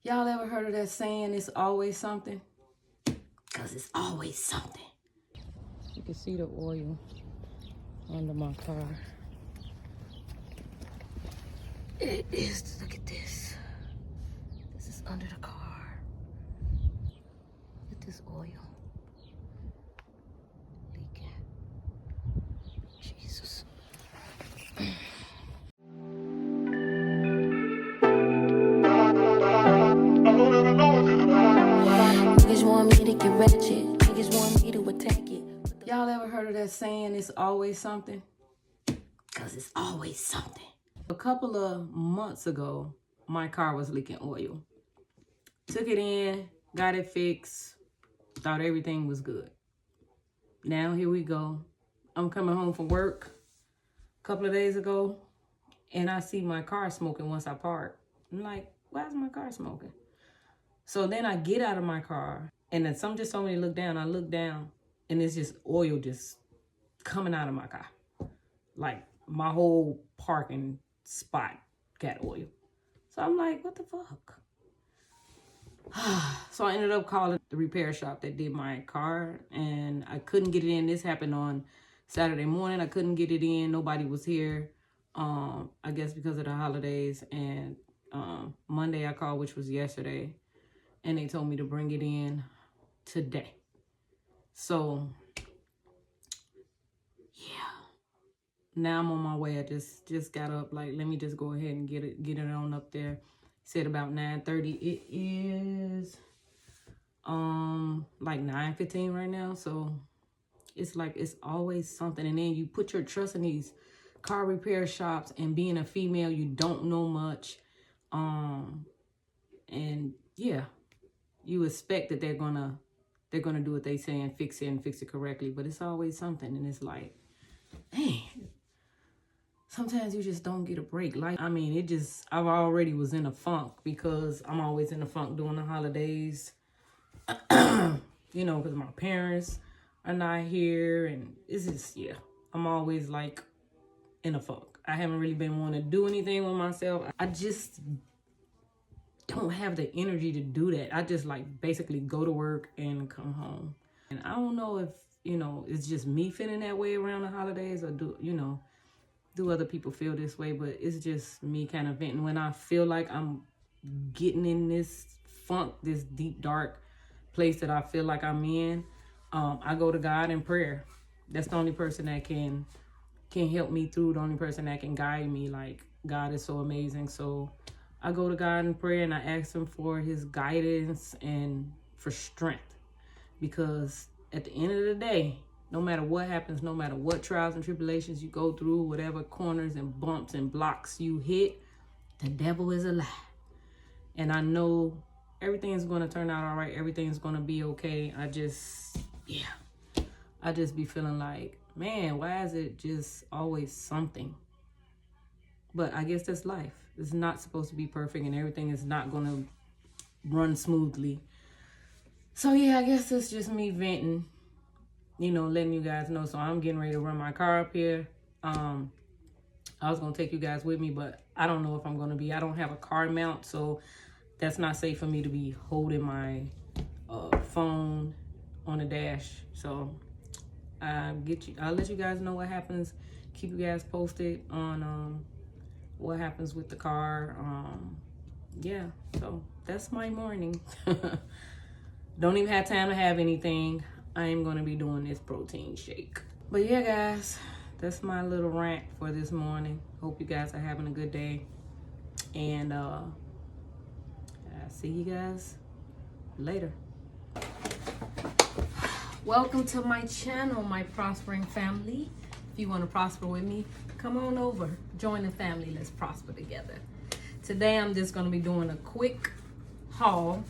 Y'all ever heard of that saying, it's always something? Because it's always something. You can see the oil under my car. It is, look at this. This is under the car. Look at this oil leaking. Jesus. Niggas want me to get ratchet. Niggas want me to attack it. Y'all ever heard of that saying, it's always something? Because it's always something. A couple of months ago, my car was leaking oil. Took it in, got it fixed, thought everything was good. Now here we go. I'm coming home from work a couple of days ago, and I see my car smoking once I park. I'm like, why is my car smoking? So then I get out of my car, and then some just told me to look down. I look down, and it's just oil just coming out of my car. Like, my whole parking spot got oil. So I'm like, what the fuck? So I ended up calling the repair shop that did my car, and I couldn't get it in. This happened on Saturday morning. I couldn't get it in. Nobody was here, I guess because of the holidays. And Monday I called, which was yesterday, and they told me to bring it in today. So yeah, now I'm on my way. I just got up, like, let me just go ahead and get it on up there. Said about 9:30. It is like 9:15 right now. So it's like, it's always something. And then you put your trust in these car repair shops, and being a female, you don't know much. And yeah, you expect that they're gonna do what they say and fix it correctly, but it's always something. And it's like, dang, sometimes you just don't get a break. Like, I mean, I've already was in a funk, because I'm always in a funk during the holidays, you know, because my parents are not here, and it's just, yeah, I'm always like in a funk. I haven't really been wanting to do anything with myself. I just don't have the energy to do that. I just like basically go to work and come home. And I don't know if, you know, it's just me feeling that way around the holidays, or do other people feel this way, but it's just me kind of venting when I feel like I'm getting in this funk, this deep, dark place that I feel like I'm in. I go to God in prayer. That's the only person that can help me through, the only person that can guide me. Like, God is so amazing. So I go to God in prayer, and I ask him for his guidance and for strength, because at the end of the day, no matter what happens, no matter what trials and tribulations you go through, whatever corners and bumps and blocks you hit, the devil is a lie. And I know everything's going to turn out all right. Everything's going to be okay. I just be feeling like, man, why is it just always something? But I guess that's life. It's not supposed to be perfect, and everything is not going to run smoothly. So yeah, I guess it's just me venting, you know, letting you guys know. So I'm getting ready to run my car up here. I was going to take you guys with me, but I don't know if I'm going to be. I don't have a car mount, so that's not safe for me to be holding my phone on the dash. So I'll let you guys know what happens. Keep you guys posted on what happens with the car. Yeah, so that's my morning. Don't even have time to have anything. I am going to be doing this protein shake. But yeah, guys, that's my little rant for this morning. Hope you guys are having a good day. And I'll see you guys later. Welcome to my channel, my prospering family. If you want to prosper with me, come on over. Join the family. Let's prosper together. Today, I'm just going to be doing a quick haul,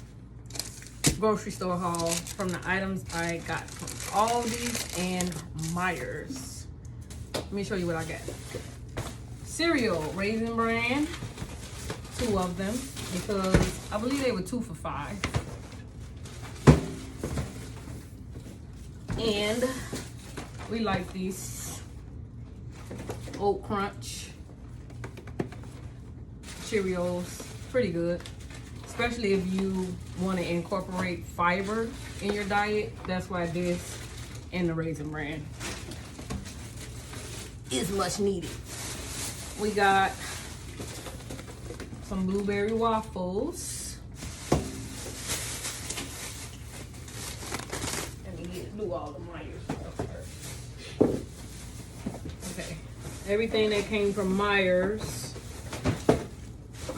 grocery store haul, from the items I got from Aldi's and Myers. Let me show you what I got. Cereal, Raisin Bran, 2 of them, because I believe they were 2 for $5. And we like these Oat Crunch Cheerios, pretty good. especially if you want to incorporate fiber in your diet. That's why this and the Raisin Bran is much needed. We got some blueberry waffles. Let me do all the Myers stuff first. Okay, everything that came from Myers,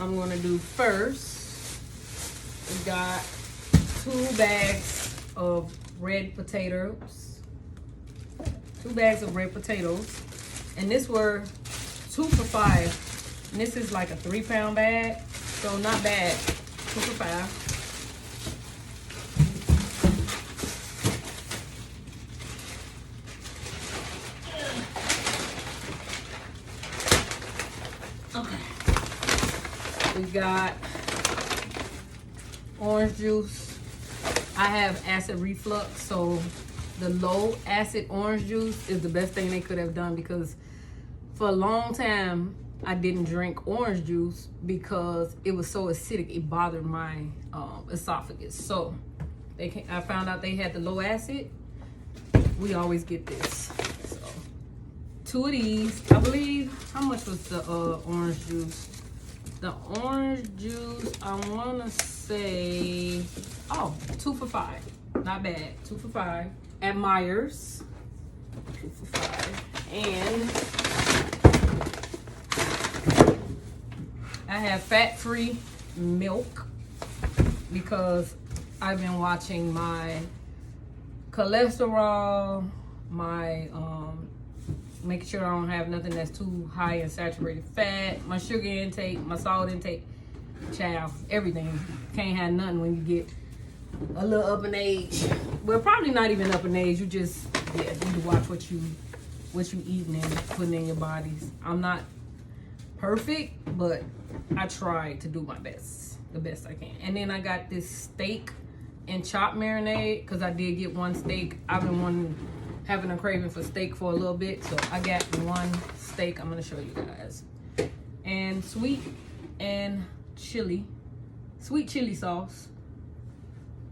I'm gonna do first. We got 2 bags of red potatoes. 2 bags of red potatoes. And this were 2 for $5. And this is like a 3-pound bag. So not bad. 2 for $5. Okay. We got orange juice. I have acid reflux, so the low acid orange juice is the best thing they could have done, because for a long time I didn't drink orange juice because it was so acidic, it bothered my esophagus. So I found out they had the low acid. We always get this. So 2 of these. I believe, how much was the orange juice? The orange juice, I want to say, oh, 2 for $5. Not bad. 2 for $5 at Myers. 2 for $5. And I have fat-free milk because I've been watching my cholesterol, my making sure I don't have nothing that's too high in saturated fat, my sugar intake, my salt intake, child, everything. Can't have nothing when you get a little up in age. Well, probably not even up in age. You just need to watch what you eating and putting in your bodies. I'm not perfect, but I try to do my best, the best I can. And then I got this steak and chopped marinade because I did get 1 steak. I've been having a craving for steak for a little bit, so I got 1 steak. I'm gonna show you guys. And sweet chili sauce.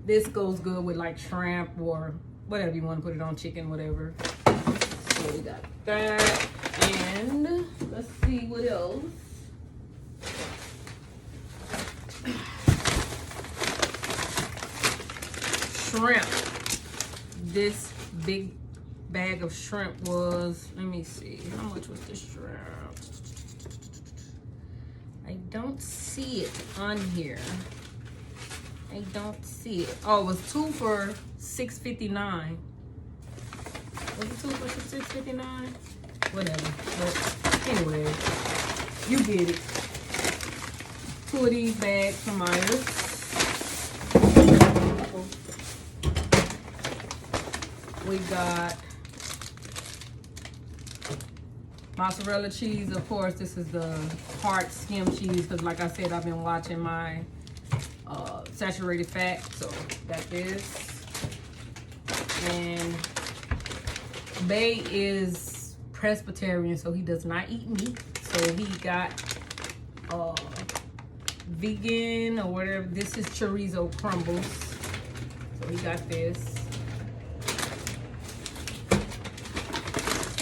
This goes good with like shrimp or whatever you want to put it on, chicken, whatever. So we got that, and let's see what else. Shrimp. This big bag of shrimp was, let me see, how much was the shrimp? I don't see it on here. I don't see it. Oh, it was 2 for $6.59. Was it 2 for $6.59? Whatever. But anyway, you get it. 2 of these bags from Myers. We got mozzarella cheese. Of course, this is the hard skim cheese because, like I said, I've been watching my saturated fat. So got this. And Bay is Presbyterian, so he does not eat meat. So he got vegan or whatever. This is chorizo crumbles. So he got this.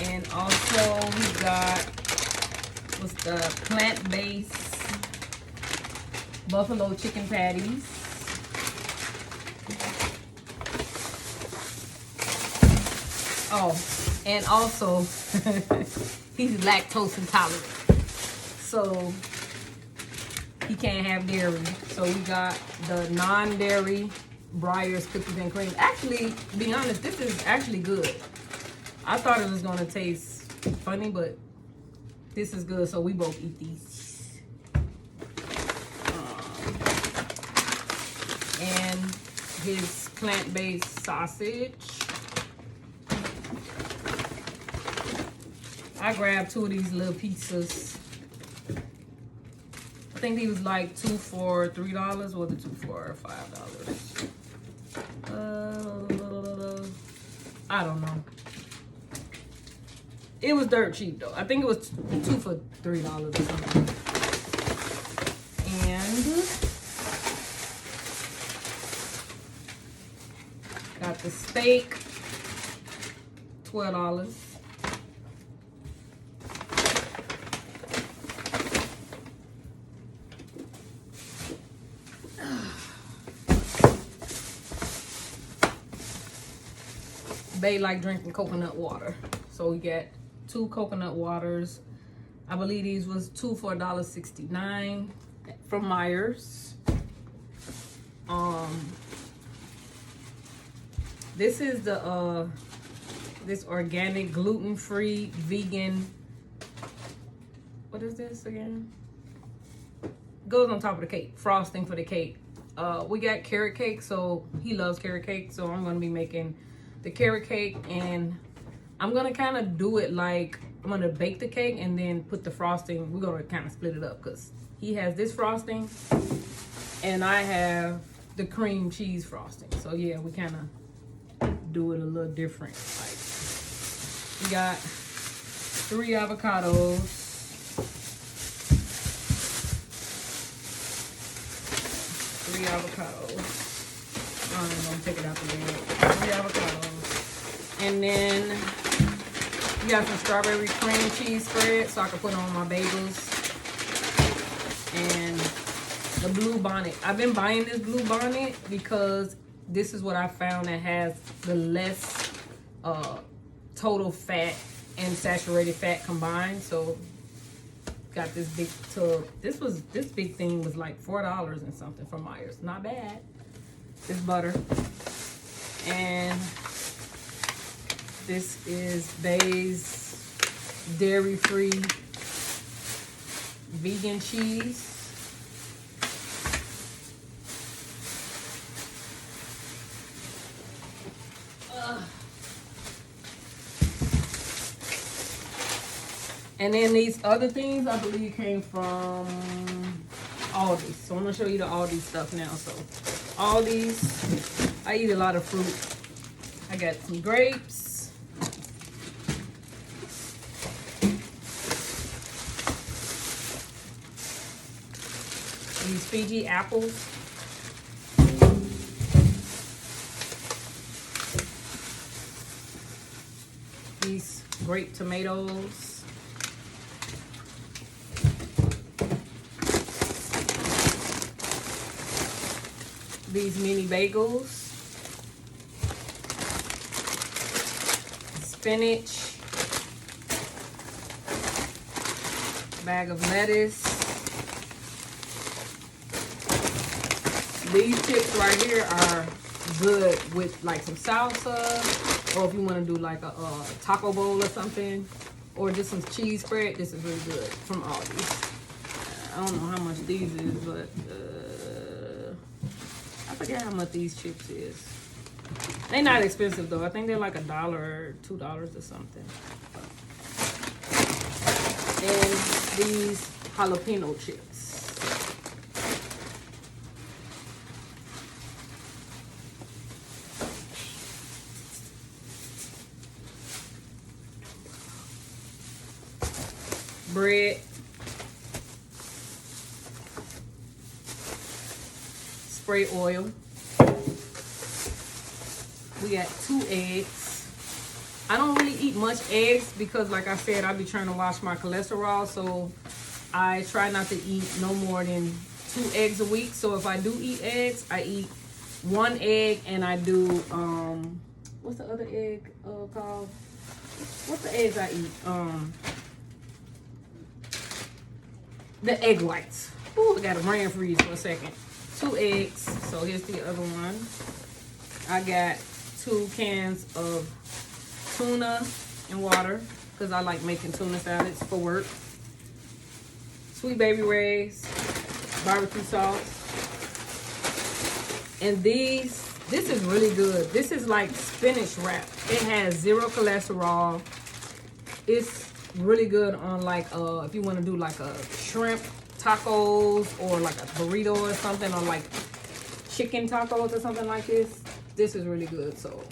And also we got what's the plant-based buffalo chicken patties. Oh, and also he's lactose intolerant, so he can't have dairy. So we got the non-dairy Breyers cookies and cream. Actually, to be honest, this is actually good. I thought it was gonna taste funny, but this is good. So we both eat these. And his plant-based sausage. I grabbed 2 of these little pizzas. I think these was like 2 for $3 or the 2 for $5. I don't know. It was dirt cheap though. I think it was 2 for $3 or something. And got the steak, $12. They like drinking coconut water, so we get 2 coconut waters. I believe these was 2 for $1.69 from Myers. This is the this organic, gluten-free, vegan. What is this again? Goes on top of the cake, frosting for the cake. We got carrot cake, so he loves carrot cake, so I'm gonna be making the carrot cake, and I'm gonna kind of do it like I'm gonna bake the cake and then put the frosting. We're gonna kind of split it up because he has this frosting and I have the cream cheese frosting. So yeah, we kind of do it a little different. Like, we got 3 avocados. 3 avocados. I'm gonna take it out the bag. 3 avocados. And then we got some strawberry cream cheese spread so I can put on my bagels. And the Blue Bonnet. I've been buying this Blue Bonnet because this is what I found that has the less total fat and saturated fat combined. So got this big tub. This big thing was like $4 and something from Myers. Not bad. This butter. And this is Bay's dairy-free vegan cheese. And then these other things, I believe, came from Aldi. So I'm gonna show you the Aldi stuff now. So Aldi's, I eat a lot of fruit. I got some grapes. These Fiji apples. These grape tomatoes. These mini bagels. Spinach. Bag of lettuce. These chips right here are good with like some salsa, or if you want to do like a taco bowl or something, or just some cheese spread. This is really good from Aldi. I don't know how much these is, but I forget how much these chips is. They're not expensive though. I think they're like $1 or $2 or something. And these jalapeno chips. Bread, spray oil. We got 2 eggs. I don't really eat much eggs because, like I said, I be trying to watch my cholesterol, so I try not to eat no more than 2 eggs a week. So if I do eat eggs, I eat 1 egg, and I do what's the other egg called? What's the eggs I eat? The egg whites. Ooh, I got a brain freeze for a second. 2 eggs. So here's the other one. I got 2 cans of tuna and water because I like making tuna salads for work. Sweet Baby Ray's barbecue sauce. And this is really good. This is like spinach wrap. It has 0 cholesterol. It's really good on like if you want to do like a shrimp tacos or like a burrito or something, or like chicken tacos or something like this. This is really good. So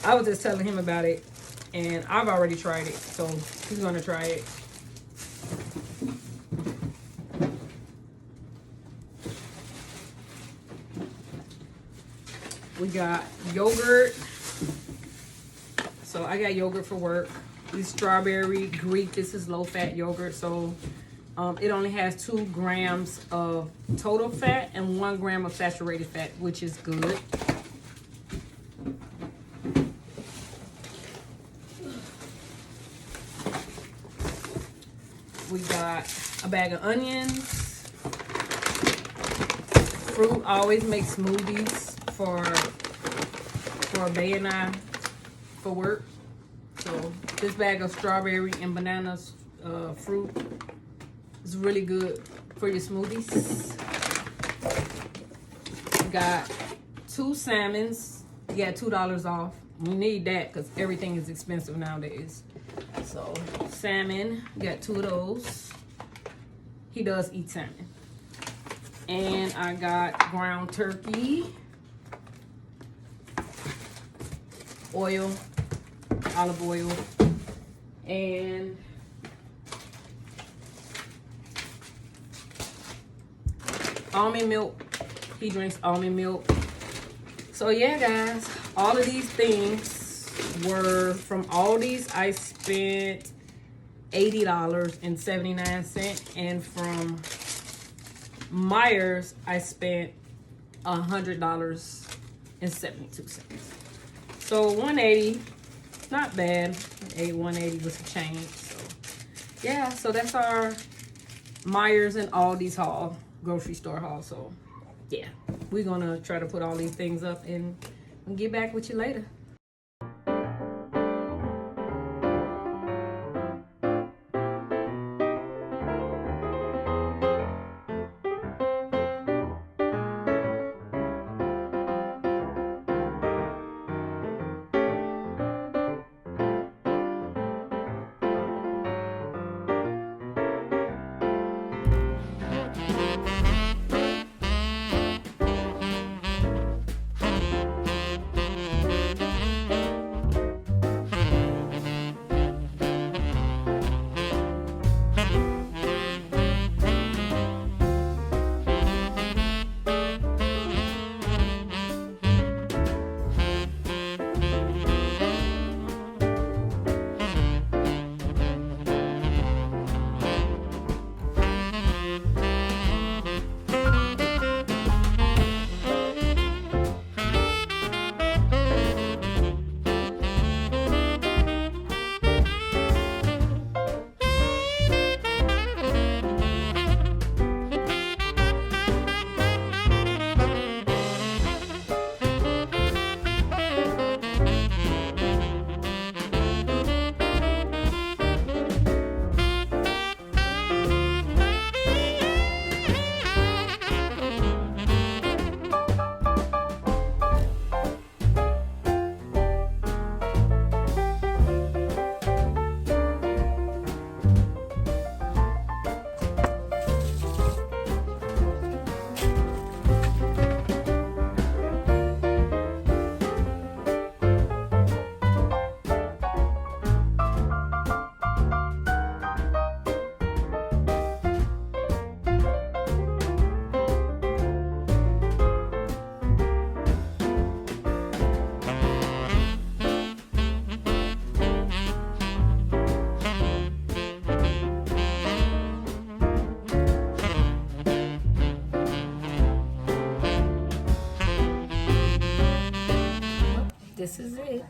I was just telling him about it, and I've already tried it, so he's gonna try it. We got yogurt. So I got yogurt for work. This strawberry Greek. This is low-fat yogurt. So it only has 2 grams of total fat and 1 gram of saturated fat, which is good. We got a bag of onions. Fruit. I always make smoothies for Bay and I for work. So this bag of strawberry and bananas fruit is really good for your smoothies. We got 2 salmons. You got $2 off. We need that because everything is expensive nowadays. So salmon, we got 2 of those. He does eat salmon. And I got ground turkey, oil, olive oil, and almond milk. He drinks almond milk. So yeah, guys, all of these things were from Aldi's. I spent $80.79, and from Myers I spent $100.72. So $180, not bad. $180 was a change. So yeah, so that's our Myers and Aldi's haul, grocery store haul. So yeah, we're gonna try to put all these things up and get back with you later. This is it.